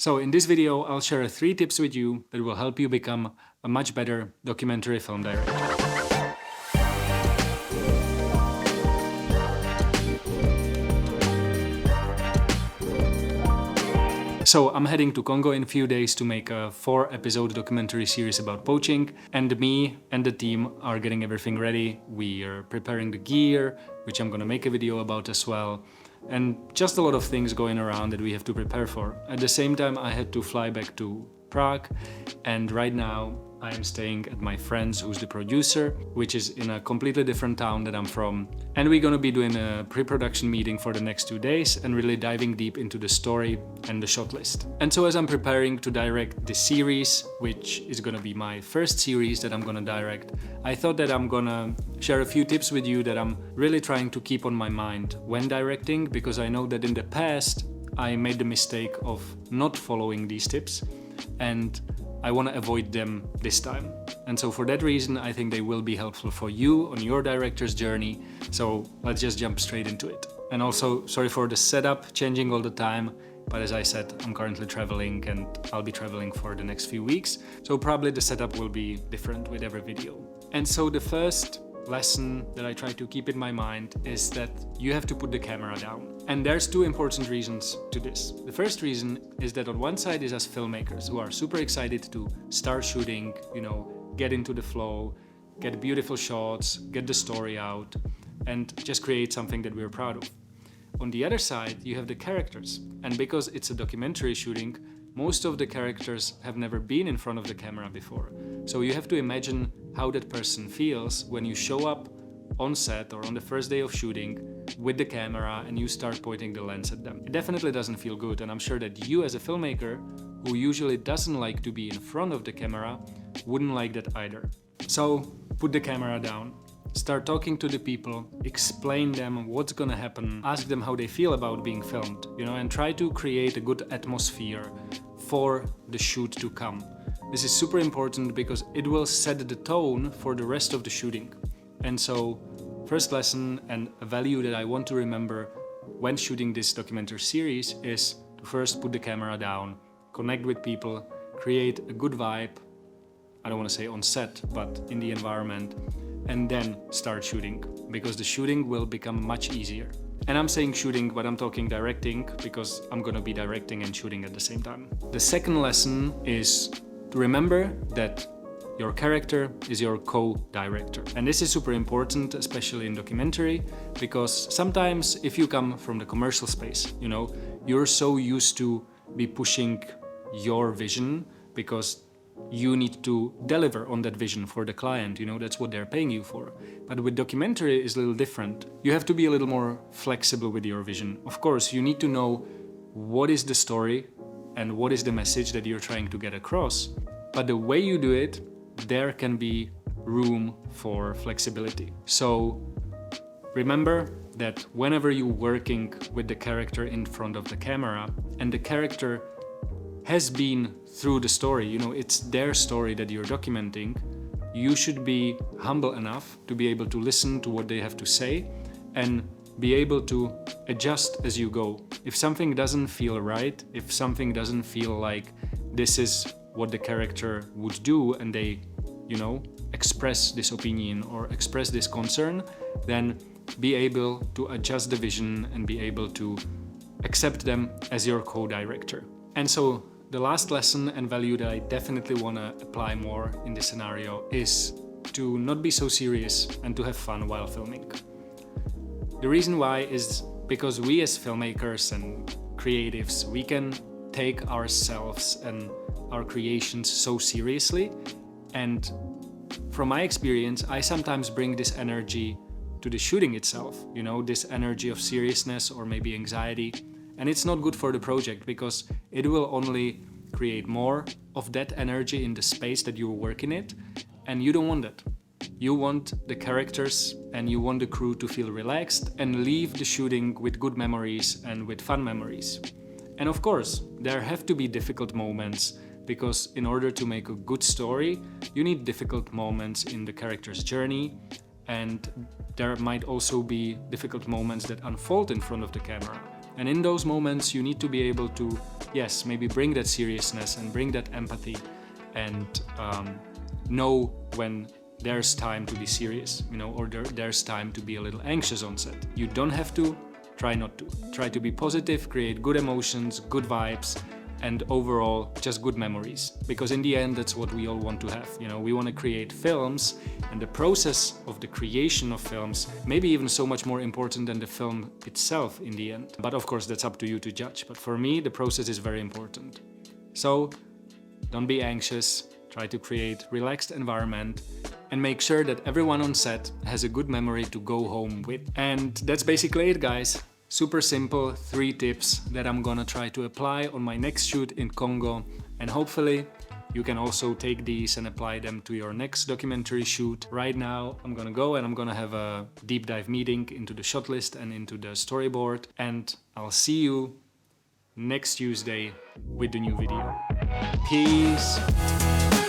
So in this video, I'll share 3 tips with you that will help you become a much better documentary film director. So I'm heading to Congo in a few days to make a 4-episode documentary series about poaching, and me and the team are getting everything ready. We are preparing the gear, which I'm gonna make a video about as well, and just a lot of things going around that we have to prepare for. At the same time, I had to fly back to Prague, and right now I am staying at my friend's, who's the producer, which is in a completely different town that I'm from. And we're gonna be doing a pre-production meeting for the next 2 days and really diving deep into the story and the shot list. And so as I'm preparing to direct this series, which is gonna be my first series that I'm gonna direct, I thought that I'm gonna share a few tips with you that I'm really trying to keep on my mind when directing, because I know that in the past I made the mistake of not following these tips, and I want to avoid them this time. And so for that reason, I think they will be helpful for you on your director's journey. So let's just jump straight into it. And also, sorry for the setup changing all the time, but as I said, I'm currently traveling and I'll be traveling for the next few weeks. So probably the setup will be different with every video. And so the first lesson that I try to keep in my mind is that you have to put the camera down. And there's 2 important reasons to this. The first reason is that on one side is us filmmakers who are super excited to start shooting, get into the flow, get beautiful shots, get the story out, and just create something that we're proud of. On the other side, you have the characters. And because it's a documentary shooting, most of the characters have never been in front of the camera before. So you have to imagine how that person feels when you show up on set or on the first day of shooting with the camera and you start pointing the lens at them. It definitely doesn't feel good, and I'm sure that you as a filmmaker, who usually doesn't like to be in front of the camera, wouldn't like that either. So put the camera down. Start talking to the people, explain them what's gonna happen, ask them how they feel about being filmed, and try to create a good atmosphere for the shoot to come. This is super important because it will set the tone for the rest of the shooting. And so, first lesson and a value that I want to remember when shooting this documentary series is to first put the camera down, connect with people, create a good vibe, I don't want to say on set, but in the environment, and then start shooting, because the shooting will become much easier. And I'm saying shooting, but I'm talking directing, because I'm gonna be directing and shooting at the same time. The second lesson is to remember that your character is your co-director. And this is super important, especially in documentary, because sometimes if you come from the commercial space, you're so used to be pushing your vision because you need to deliver on that vision for the client, that's what they're paying you for. But with documentary is a little different. You have to be a little more flexible with your vision. Of course, you need to know what is the story and what is the message that you're trying to get across. But the way you do it, there can be room for flexibility. So remember that whenever you're working with the character in front of the camera and the character has been through the story, it's their story that you're documenting, you should be humble enough to be able to listen to what they have to say and be able to adjust as you go. If something doesn't feel right, if something doesn't feel like this is what the character would do and they, express this opinion or express this concern, then be able to adjust the vision and be able to accept them as your co-director. And so the last lesson and value that I definitely want to apply more in this scenario is to not be so serious and to have fun while filming. The reason why is because we as filmmakers and creatives, we can take ourselves and our creations so seriously. And from my experience, I sometimes bring this energy to the shooting itself, this energy of seriousness or maybe anxiety. And it's not good for the project because it will only create more of that energy in the space that you work in it. And you don't want that. You want the characters and you want the crew to feel relaxed and leave the shooting with good memories and with fun memories. And of course, there have to be difficult moments, because in order to make a good story, you need difficult moments in the character's journey, and there might also be difficult moments that unfold in front of the camera. And in those moments, you need to be able to yes, maybe bring that seriousness and bring that empathy and know when there's time to be serious, you know, or there's time to be a little anxious on set. You don't have to, try not to. Try to be positive, create good emotions, good vibes, and overall just good memories, because in the end that's what we all want to have. You know, we want to create films, and the process of the creation of films may be even so much more important than the film itself in the end. But of course that's up to you to judge, but for me the process is very important. So don't be anxious, try to create relaxed environment and make sure that everyone on set has a good memory to go home with. And that's basically it, guys. Super simple 3 tips that I'm gonna try to apply on my next shoot in Congo, and hopefully you can also take these and apply them to your next documentary shoot. Right now I'm gonna go and I'm gonna have a deep dive meeting into the shot list and into the storyboard, and I'll see you next Tuesday with the new video. Peace!